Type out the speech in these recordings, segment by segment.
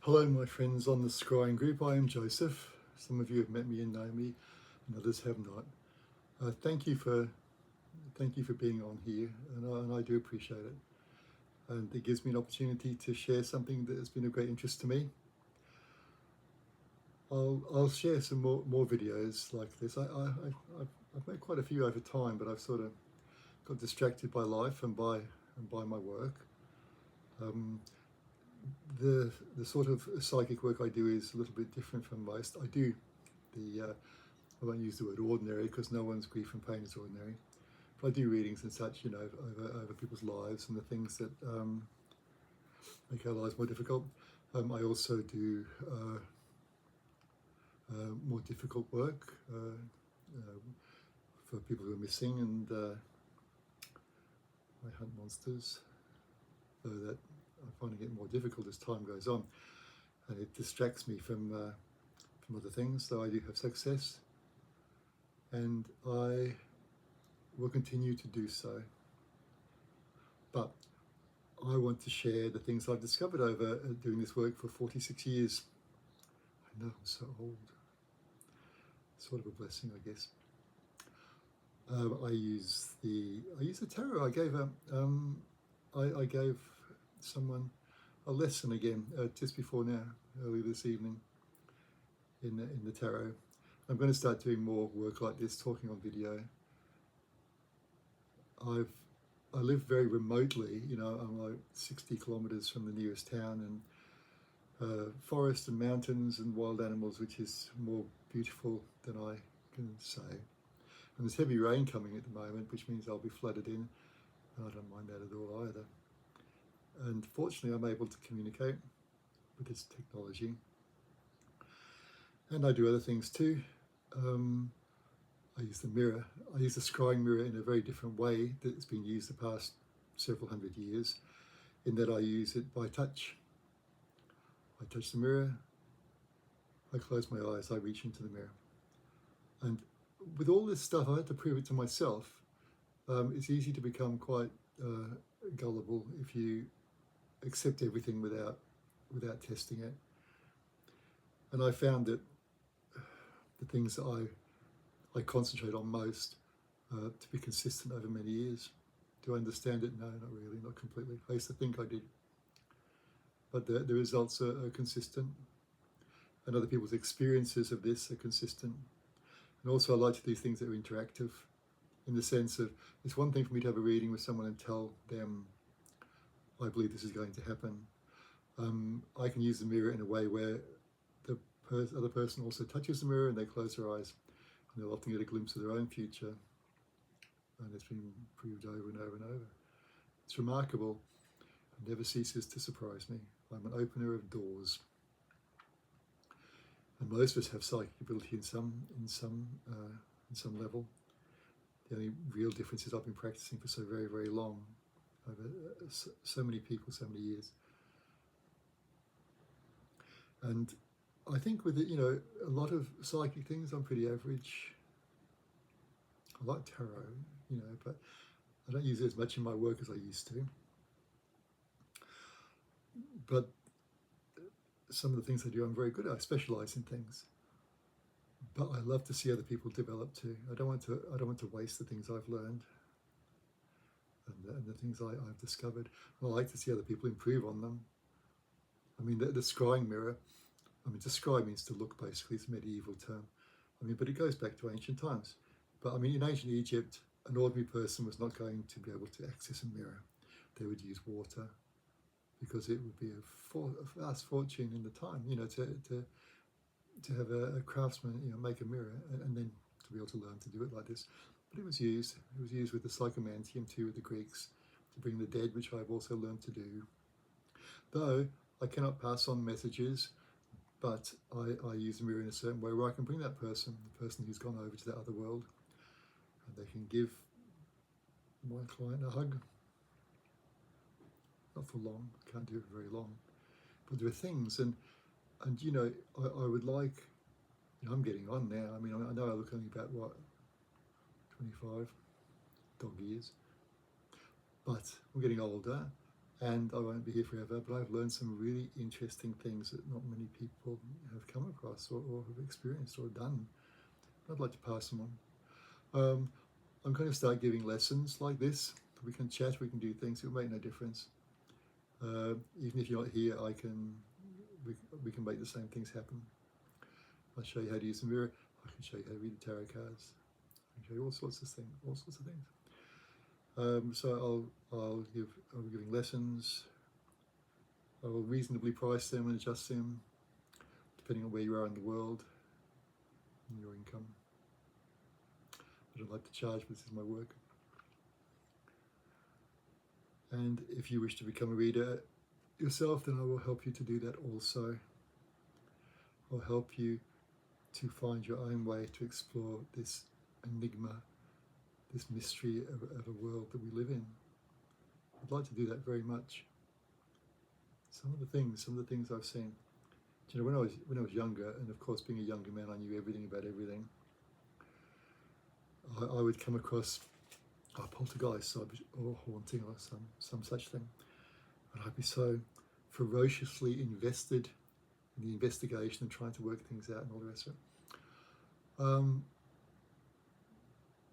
Hello, my friends on the Scrying group. I am Joseph. Some of you have met me and know me, and others have not. Thank you for being on here, and I do appreciate it. And it gives me an opportunity to share something that has been of great interest to me. I'll share some more videos like this. I've made quite a few over time, but I've sort of got distracted by life and by my work. The sort of psychic work I do is a little bit different from most. I won't use the word ordinary because no one's grief and pain is ordinary. But I do readings and such, over people's lives and the things that make our lives more difficult. I also do more difficult work for people who are missing, and I hunt monsters, though that I'm finding it more difficult as time goes on, and it distracts me from other things, though I do have success, and I will continue to do so. But I want to share the things I've discovered over doing this work for 46 years. I know, I'm so old. Sort of a blessing, I guess. I use the tarot. I gave someone a lesson again just before now, early this evening, in the tarot. I'm going to start doing more work like this, talking on video. I live very remotely. I'm like 60 kilometers from the nearest town, and forest and mountains and wild animals, which is more beautiful than I can say. And there's heavy rain coming at the moment, which means I'll be flooded in, and I don't mind that at all either. And fortunately, I'm able to communicate with this technology. And I do other things too. I use the mirror. I use the scrying mirror in a very different way that's been used the past several hundred years, in that I use it by touch. I touch the mirror, I close my eyes, I reach into the mirror. And with all this stuff, I had to prove it to myself. It's easy to become quite gullible if you accept everything without testing it. And I found that the things that I concentrate on most to be consistent over many years. Do I understand it? No, not really, not completely. I used to think I did. But the results are consistent, and other people's experiences of this are consistent. And also I like to do things that are interactive, in the sense of, it's one thing for me to have a reading with someone and tell them, I believe this is going to happen. I can use the mirror in a way where the other person also touches the mirror and they close their eyes, and they'll often get a glimpse of their own future. And it's been proved over and over and over. It's remarkable. It never ceases to surprise me. I'm an opener of doors. And most of us have psychic ability in some level. The only real difference is I've been practicing for so very, very long, over so many people, so many years. And I think with it, a lot of psychic things, I'm pretty average. I like tarot, but I don't use it as much in my work as I used to. But some of the things I do, I'm very good at. I specialize in things. But I love to see other people develop too. I don't want to waste the things I've learned and the things I've discovered. I like to see other people improve on them. I mean, the scrying mirror. To scry means to look, basically. It's a medieval term. But it goes back to ancient times. But in ancient Egypt, an ordinary person was not going to be able to access a mirror. They would use water, because it would be a vast fortune in the time, to have a craftsman, make a mirror, and then to be able to learn to do it like this. But it was used with the psychomantium too, with the Greeks, to bring the dead, which I've also learned to do. Though I cannot pass on messages, but I use the mirror in a certain way where I can bring that person, the person who's gone over to the other world, and they can give my client a hug. Not for long, can't do it very long. But there are things, and I would like, I'm getting on now. I know I look only about, 25 dog years, but I'm getting older, and I won't be here forever, but I've learned some really interesting things that not many people have come across or have experienced or done. I'd like to pass them on. I'm going to start giving lessons like this. We can chat, we can do things, it will make no difference. Even if you're not here, we can make the same things happen. I'll show you how to use a mirror. I can show you how to read the tarot cards. I can show you all sorts of things. So I'll be giving lessons. I will reasonably price them and adjust them depending on where you are in the world and your income. I don't like to charge, but this is my work. And if you wish to become a reader yourself, then I will help you to do that also. I'll help you to find your own way to explore this enigma, this mystery of a world that we live in. I'd like to do that very much. Some of the things I've seen. Do you know, when I was younger, and of course being a younger man, I knew everything about everything. I would come across a poltergeist or haunting or some such thing, and I'd be so ferociously invested in the investigation and trying to work things out and all the rest of it.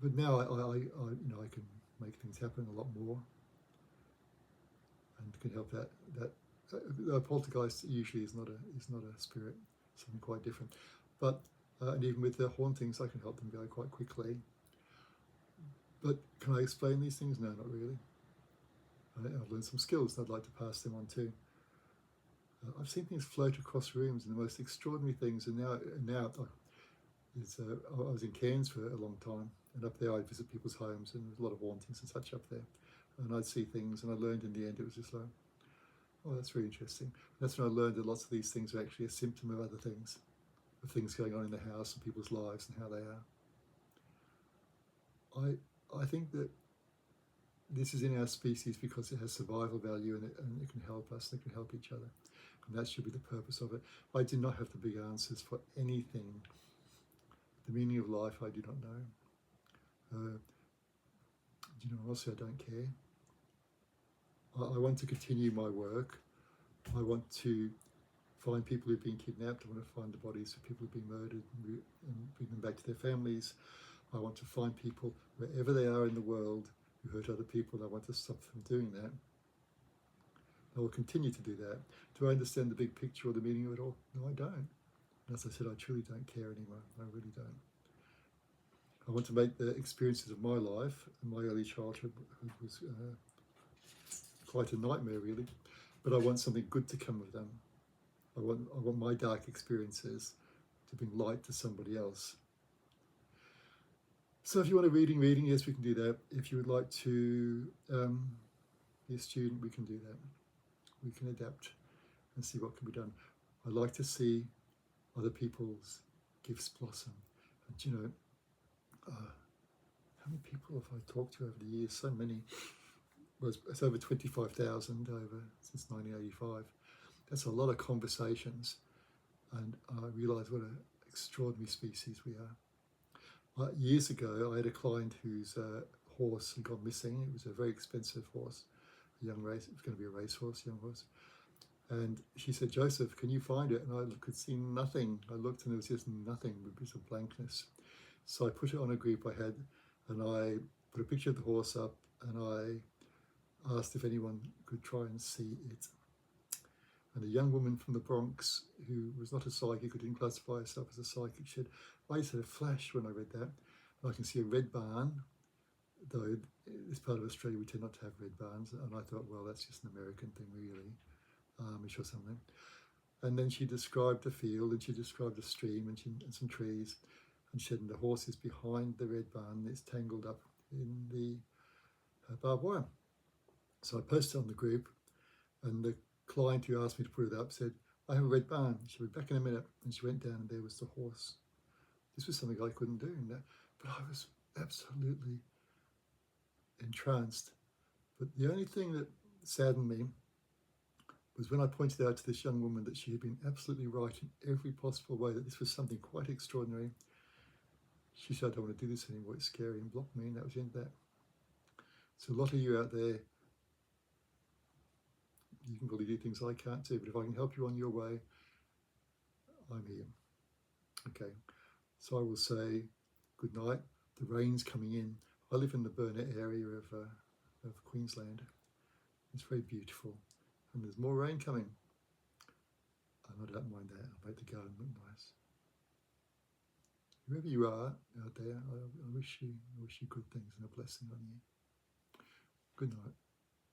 But now I can make things happen a lot more, and can help that. A poltergeist usually is not a spirit, something quite different. But and even with their hauntings, I can help them go quite quickly. But can I explain these things? No, not really. I've learned some skills, and I'd like to pass them on too. I've seen things float across rooms, and the most extraordinary things. And now I was in Cairns for a long time, and up there I'd visit people's homes, and there's a lot of hauntings and such up there. And I'd see things, and I learned in the end it was just like, oh, that's really interesting. And that's when I learned that lots of these things are actually a symptom of other things, of things going on in the house and people's lives and how they are. I think that this is in our species because it has survival value, and it can help us, and it can help each other. And that should be the purpose of it. I do not have the big answers for anything. The meaning of life, I do not know. You know, honestly, I don't care. I want to continue my work. I want to find people who've been kidnapped. I want to find the bodies of people who've been murdered and bring them back to their families. I want to find people wherever they are in the world who hurt other people, and I want to stop them doing that. I will continue to do that. Do I understand the big picture or the meaning of it all? No, I don't. And as I said, I truly don't care anymore. I really don't. I want to make the experiences of my life and my early childhood was quite a nightmare, really. But I want something good to come of them. I want my dark experiences to bring light to somebody else. So if you want a reading, yes, we can do that. If you would like to be a student, we can do that. We can adapt and see what can be done. I like to see other people's gifts blossom. And you know, how many people have I talked to over the years? So many. Well, it's over 25,000 since 1985. That's a lot of conversations, and I realise what an extraordinary species we are. Years ago, I had a client whose horse had gone missing. It was a very expensive horse, a young race. It was going to be a racehorse, young horse. And she said, "Joseph, can you find it?" And I could see nothing. I looked, and there was just nothing. It was a blankness. So I put it on a group I had, and I put a picture of the horse up, and I asked if anyone could try and see it. And a young woman from the Bronx, who was not a psychic, who didn't classify herself as a psychic, said, I just had a flash when I read that. And I can see a red barn, though in this part of Australia we tend not to have red barns. And I thought, well, that's just an American thing, really, Amish or something. And then she described a field, and she described a stream and some trees. And she said, and the horse is behind the red barn, it's tangled up in the barbed wire. So I posted on the group, and the client who asked me to put it up said, I have a red barn. She'll be back in a minute. And she went down, and there was the horse. This was something I couldn't do, but I was absolutely entranced. But the only thing that saddened me was when I pointed out to this young woman that she had been absolutely right in every possible way, that this was something quite extraordinary. She said, I don't want to do this anymore, it's scary, and blocked me, and that was the end of that. So a lot of you out there You can probably do things I can't do, but if I can help you on your way, I'm here. Okay, so I will say good night. The rain's coming in. I live in the Burnett area of Queensland. It's very beautiful, and there's more rain coming. And I don't mind that. I'll make the garden look nice. Whoever you are out there, I wish you good things and a blessing on you. Good night.